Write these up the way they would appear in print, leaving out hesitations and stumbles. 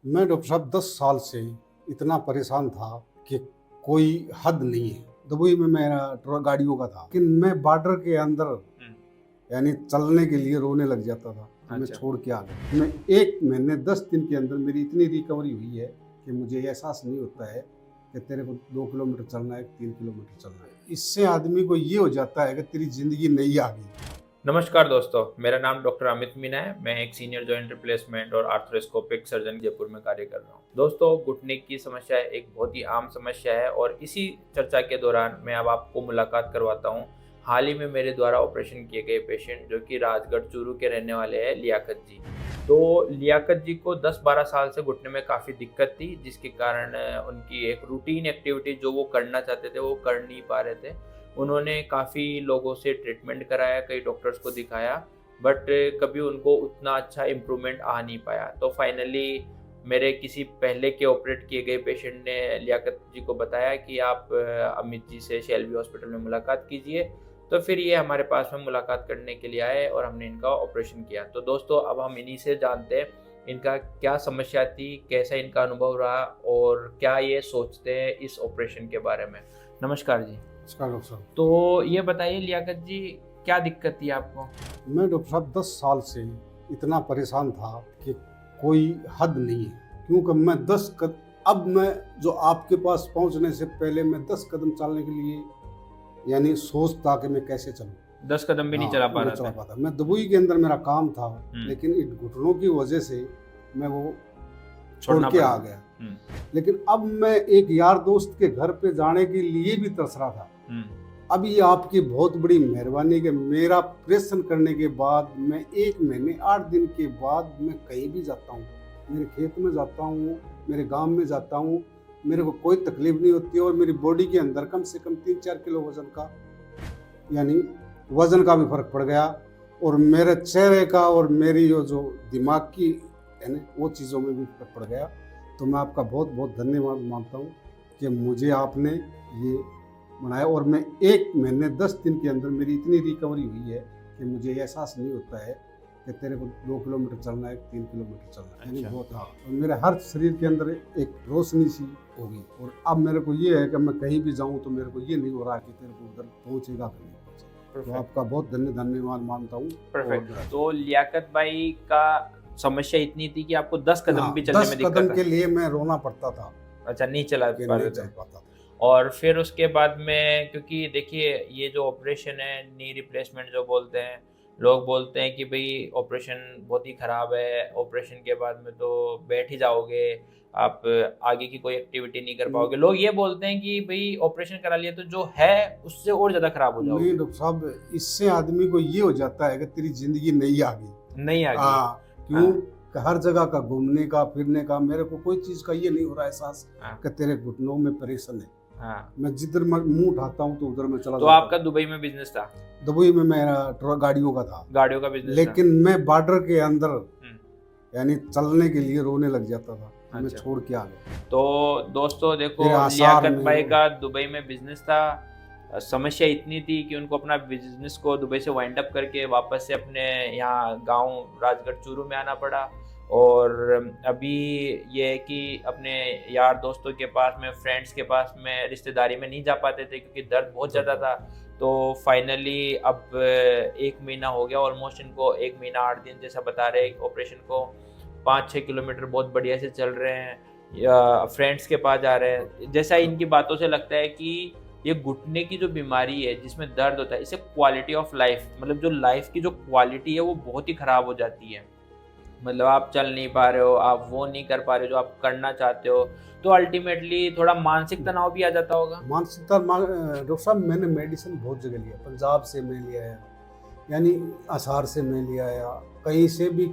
मैं डॉक्टर साहब 10 साल से इतना परेशान था कि कोई हद नहीं है। दुबई में मेरा गाड़ियों का था, लेकिन मैं बॉर्डर के अंदर यानी चलने के लिए रोने लग जाता था। तो मैं छोड़ के आ गया। मैं 1 महीने 10 दिन के अंदर मेरी इतनी रिकवरी हुई है कि मुझे एहसास नहीं होता है कि तेरे को 2 किलोमीटर चलना है, 3 किलोमीटर चलना है। इससे आदमी को ये हो जाता है कि तेरी जिंदगी नई आ गई। नमस्कार दोस्तों, मेरा नाम डॉक्टर अमित मीना है। मैं एक सीनियर जॉइंट रिप्लेसमेंट और आर्थ्रोस्कोपिक सर्जन जयपुर में कार्य कर रहा हूँ। दोस्तों, घुटने की समस्या एक बहुत ही आम समस्या है और इसी चर्चा के दौरान मैं अब आपको मुलाकात करवाता हूँ हाल ही में मेरे द्वारा ऑपरेशन किए गए पेशेंट जो कि राजगढ़ चूरू के रहने वाले हैं लियाकत जी। तो लियाकत जी को 10-12 साल से घुटने में काफ़ी दिक्कत थी, जिसके कारण उनकी एक रूटीन एक्टिविटी जो वो करना चाहते थे वो कर नहीं पा रहे थे। उन्होंने काफ़ी लोगों से ट्रीटमेंट कराया, कई डॉक्टर्स को दिखाया, बट कभी उनको उतना अच्छा इम्प्रूवमेंट आ नहीं पाया। तो फाइनली मेरे किसी पहले के ऑपरेट किए गए पेशेंट ने लियाकत जी को बताया कि आप अमित जी से शेल्बी हॉस्पिटल में मुलाकात कीजिए। तो फिर ये हमारे पास में मुलाकात करने के लिए आए और हमने इनका ऑपरेशन किया। तो दोस्तों, अब हम इन्हीं से जानते हैं इनका क्या समस्या थी, कैसा इनका अनुभव रहा और क्या ये सोचते हैं इस ऑपरेशन के बारे में। नमस्कार जी। डॉक्टर साहब, तो ये बताइए लियाकत जी, क्या दिक्कत थी आपको? मैं डॉक्टर साहब 10 साल से इतना परेशान था कि कोई हद नहीं है। क्योंकि मैं अब मैं जो आपके पास पहुंचने से पहले मैं 10 कदम चलने के लिए यानी सोचता कि मैं कैसे चलूं। 10 कदम भी नहीं चला पा नहीं रहा चला था। पाता। मैं दुबई के अंदर मेरा काम था, लेकिन इन घुटनों की वजह से मैं वो छोड़ के आ गया। लेकिन अब मैं एक यार दोस्त के घर पे जाने के लिए भी तरस रहा था। अब ये आपकी बहुत बड़ी मेहरबानी कि मेरा ऑपरेशन करने के बाद मैं 1 महीने 8 दिन के बाद मैं कहीं भी जाता हूँ, मेरे खेत में जाता हूँ, मेरे गांव में जाता हूँ, मेरे को कोई तकलीफ नहीं होती है और मेरी बॉडी के अंदर कम से कम 3-4 किलो यानी वजन का भी फर्क पड़ गया और मेरे चेहरे का और मेरी जो दिमाग की यानी वो चीज़ों में भी फर्क पड़ गया। तो मैं आपका बहुत बहुत धन्यवाद मानता हूँ कि मुझे आपने ये बनाया और मैं 1 महीने 10 दिन के अंदर मेरी इतनी रिकवरी हुई है कि मुझे एहसास नहीं होता है कि तेरे को 2 किलोमीटर चलना है, 3 किलोमीटर चलना है। यानी बहुत हाँ, और मेरे हर शरीर के अंदर एक रोशनी सी होगी और अब मेरे को ये है कि मैं कहीं भी जाऊँ तो मेरे को ये नहीं हो रहा कि तेरे को उधर पहुँचेगा कि नहीं पहुँचेगा। तो आपका बहुत धन्यवाद मानता हूँ। परफेक्ट। तो लियाकत भाई का समस्या इतनी थी कि आपको 10 कदम भी चलने में दिक्कत 10 कदम के लिए मैं रोना पड़ता था। अच्छा, नहीं चला पा रहे थे। पाता था। और फिर उसके बाद में, क्योंकि देखिए ये जो ऑपरेशन है, नी रिप्लेसमेंट जो बोलते हैं, लोग बोलते हैं कि भाई ऑपरेशन बहुत ही ख़राब है, ऑपरेशन के बाद में तो बैठ ही जाओगे, आप आगे की कोई एक्टिविटी नहीं कर पाओगे। लोग ये बोलते हैं कि भाई ऑपरेशन करा लिया तो जो है उससे और ज़्यादा ख़राब हो जाओगे। नहीं डॉक्टर साहब, इससे आदमी को ये हो जाता है कि तेरी जिंदगी नई आ गई। नहीं आ गई। हाँ, क्यों कि हर जगह का घूमने का फिरने का मेरे को कोई चीज़ का ये नहीं हो रहा एहसास कि तेरे घुटनों में परेशान है। मैं जिधर मुंह उठाता हूँ तो उधर मैं चला तो जाता आपका दुबई में बिजनेस था? दुबई में मेरा गाड़ियों का था। गाड़ियों का बिजनेस लेकिन मैं बॉर्डर के अंदर यानी चलने के लिए रोने लग जाता था। मैं छोड़ के आ गया। तो दोस्तों देखो, लियाकत भाई का दुबई में बिजनेस था। समस्या इतनी थी कि उनको अपना बिजनेस को दुबई से वाइंड अप करके वापस से अपने यहाँ गांव राजगढ़ चूरू में आना पड़ा। और अभी ये है कि अपने यार दोस्तों के पास में, फ्रेंड्स के पास में, रिश्तेदारी में नहीं जा पाते थे क्योंकि दर्द बहुत ज़्यादा था। तो फाइनली अब 1 महीना हो गया ऑलमोस्ट इनको, 1 महीना 8 दिन जैसा बता रहे ऑपरेशन को। 5-6 किलोमीटर बहुत बढ़िया से चल रहे हैं, फ्रेंड्स के पास जा रहे हैं। जैसा इनकी बातों से लगता है कि ये घुटने की जो बीमारी है जिसमें दर्द होता है, इससे क्वालिटी ऑफ लाइफ, मतलब जो लाइफ की जो क्वालिटी है वो बहुत ही ख़राब हो जाती है। मतलब आप चल नहीं पा रहे हो, आप वो नहीं कर पा रहे हो जो आप करना चाहते हो, तो अल्टीमेटली थोड़ा मानसिक तनाव भी आ जाता होगा। मानसिक डॉक्टर साहब, मैंने मेडिसिन बहुत जगह लिया, पंजाब से मैं लिया है, यानी आसार से मैं लिया है, कहीं से भी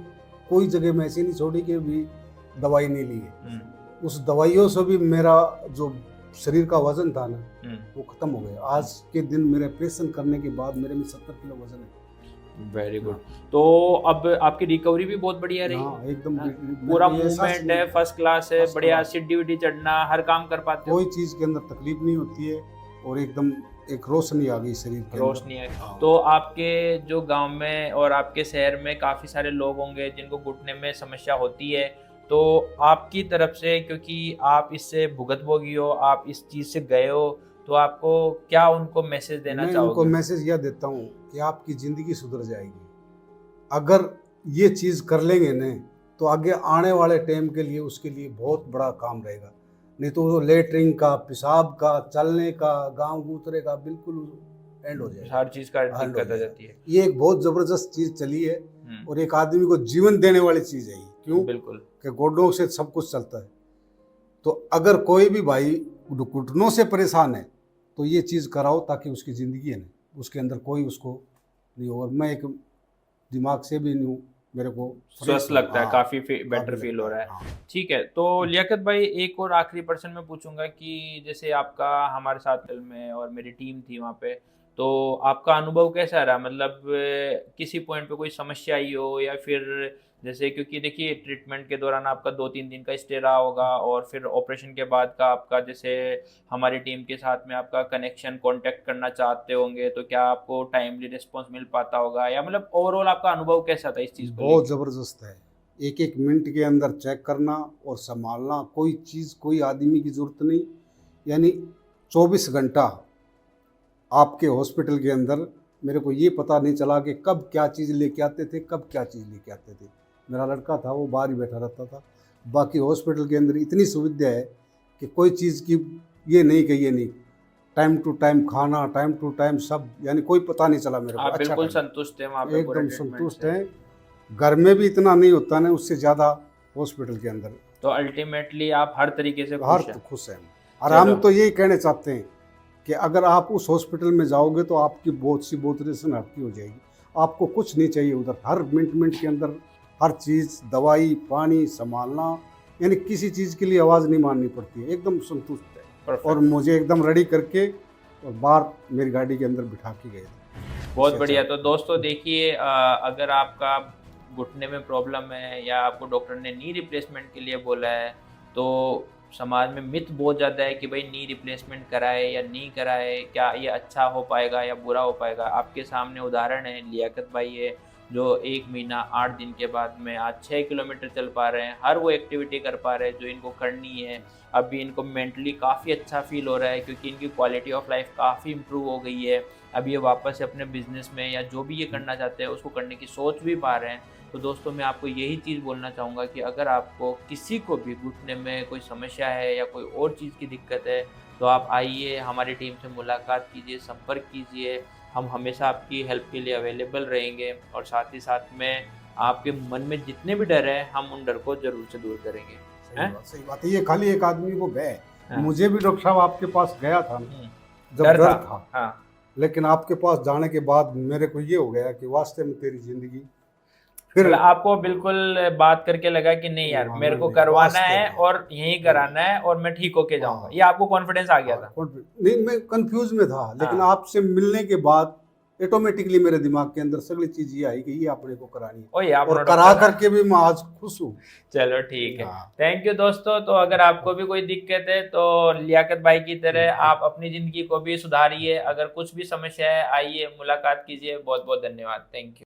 कोई जगह मैं ऐसी नहीं छोड़ी कि भी दवाई नहीं ली है। उस दवाइयों से भी मेरा जो शरीर का वजन था ना वो खत्म हो गया। आज के दिन मेरे ऑपरेशन करने के बाद मेरे में 70 किलो वजन है। Very good. तो अब आपकी रिकवरी भी बहुत बढ़िया रही। एकदम पूरा मूवमेंट है, फर्स्ट क्लास है, बढ़िया सीढ़ी वीढ़ी चढ़ना, हर काम कर पाते हो, कोई चीज के अंदर तकलीफ नहीं होती है और एकदम एक रोशनी आ गई शरीर के रोशनी है। तो आपके जो गांव में और आपके शहर में काफ़ी सारे लोग होंगे जिनको घुटने में समस्या होती है, तो आपकी तरफ से, क्योंकि आप इससे भुगतभोगी हो, आप इस चीज़ से गए हो, तो आपको क्या उनको मैसेज देना मैं चाहोगे? उनको मैसेज यह देता हूँ कि आपकी ज़िंदगी सुधर जाएगी अगर ये चीज़ कर लेंगे न, तो आगे आने वाले टाइम के लिए उसके लिए बहुत बड़ा काम रहेगा। नहीं तो वो लेटरिन का, पेशाब का, चलने का, गाँव गूंथरे का बिल्कुल एंड हो जाएगा, हर चीज़ का एंड हो दिक्कत आ जाएगा। जाती है। ये एक बहुत ज़बरदस्त चीज़ चली है और एक आदमी को जीवन देने वाली चीज़ है ये। क्यों? बिल्कुल। कि घुटनों से सब कुछ चलता है। तो अगर कोई भी भाई घुटनों से परेशान है तो ये चीज़ कराओ ताकि उसकी ज़िंदगी है ना उसके अंदर कोई उसको नहीं हो। और मैं एक दिमाग से भी नहीं हूँ, मेरे को स्वस्थ लगता है, हाँ, काफ़ी बेटर काफ़ी फील लगता हो रहा है। हाँ। ठीक है, तो लियाकत भाई एक और आखिरी प्रश्न मैं पूछूंगा कि जैसे आपका हमारे साथ में और मेरी टीम थी वहाँ पे, तो आपका अनुभव कैसा रहा? मतलब किसी पॉइंट पे कोई समस्या आई हो, या फिर जैसे, क्योंकि देखिए ट्रीटमेंट के दौरान आपका 2-3 दिन का स्टे रहा होगा, और फिर ऑपरेशन के बाद का आपका, जैसे हमारी टीम के साथ में आपका कनेक्शन कांटेक्ट करना चाहते होंगे, तो क्या आपको टाइमली रिस्पॉन्स मिल पाता होगा, या मतलब ओवरऑल आपका अनुभव कैसा था इस चीज़ को बहुत लेके? ज़बरदस्त है। एक एक मिनट के अंदर चेक करना और संभालना, कोई चीज़ कोई आदमी की ज़रूरत नहीं। यानी 24 घंटा आपके हॉस्पिटल के अंदर मेरे को ये पता नहीं चला कि कब क्या चीज़ लेके आते थे, कब क्या चीज़ लेके आते थे। मेरा लड़का था वो बाहर ही बैठा रहता था। बाकी हॉस्पिटल के अंदर इतनी सुविधा है कि कोई चीज़ की ये नहीं कि ये नहीं, टाइम टू टाइम खाना, टाइम टू टाइम सब, यानी कोई पता नहीं चला मेरे को। आप अच्छा बिल्कुल टाइम, संतुष्ट हैं वहाँ पे पूरे एकदम ट्रीटमेंट संतुष्ट से? हैं। घर में भी इतना नहीं होता ना, उससे ज़्यादा हॉस्पिटल के अंदर तो अल्टीमेटली आप हर तरीके से हर खुश हैं? खुश हैं। और चलो। हम तो यही कहना चाहते हैं कि अगर आप उस हॉस्पिटल में जाओगे तो आपकी बहुत सी बोतरेशन हल्की हो जाएगी। आपको कुछ नहीं चाहिए उधर, हर मिनट मिनट के अंदर हर चीज़, दवाई, पानी संभालना, यानी किसी चीज़ के लिए आवाज़ नहीं मारनी पड़ती है। एकदम संतुष्ट है। Perfect. और मुझे एकदम रेडी करके और बाहर मेरी गाड़ी के अंदर बिठा के गए थे। बहुत बढ़िया। तो दोस्तों देखिए, अगर आपका घुटने में प्रॉब्लम है, या आपको डॉक्टर ने नी रिप्लेसमेंट के लिए बोला है, तो समाज में मिथ बहुत ज़्यादा है कि भाई नी रिप्लेसमेंट कराए या नहीं कराए, क्या ये अच्छा हो पाएगा या बुरा हो पाएगा। आपके सामने उदाहरण है, लियाकत भाई है जो 1 महीना 8 दिन के बाद में आज 6 किलोमीटर चल पा रहे हैं, हर वो एक्टिविटी कर पा रहे हैं जो इनको करनी है। अभी इनको मेंटली काफ़ी अच्छा फील हो रहा है, क्योंकि इनकी क्वालिटी ऑफ लाइफ काफ़ी इम्प्रूव हो गई है। अब ये वापस से अपने बिजनेस में या जो भी ये करना चाहते हैं उसको करने की सोच भी पा रहे हैं। तो दोस्तों मैं आपको यही चीज़ बोलना चाहूँगा कि अगर आपको किसी को भी घुटने में कोई समस्या है या कोई और चीज़ की दिक्कत है, तो आप आइए, हमारी टीम से मुलाकात कीजिए, संपर्क कीजिए। हम हमेशा आपकी हेल्प के लिए अवेलेबल रहेंगे, और साथ ही साथ में आपके मन में जितने भी डर हैं, हम उन डर को ज़रूर से दूर करेंगे। सही बात है। ये खाली एक आदमी को गए, हाँ। मुझे भी डॉक्टर साहब आपके पास गया था जब डर डर था। था। हाँ। लेकिन आपके पास जाने के बाद मेरे को ये हो गया कि वास्तव में तेरी जिंदगी फिर मतलब आपको बिल्कुल बात करके लगा कि नहीं यार, मेरे को करवाना है और यहीं कराना है, और मैं ठीक होके जाऊंगा। ये आपको कॉन्फिडेंस आ गया था? नहीं, मैं कंफ्यूज में था, लेकिन हाँ। आपसे मिलने के बाद ऑटोमेटिकली मेरे दिमाग के अंदर सगली चीज ये आई कि ये अपने को करानी है, ओए आप और करा करके भी मैं आज खुश हूँ। चलो ठीक है। हाँ। थैंक यू दोस्तों। तो अगर आपको भी कोई दिक्कत है तो लियाकत भाई की तरह आप अपनी जिंदगी को भी सुधारिए। अगर कुछ भी समस्या है, आइए मुलाकात कीजिए। बहुत बहुत धन्यवाद। Thank you.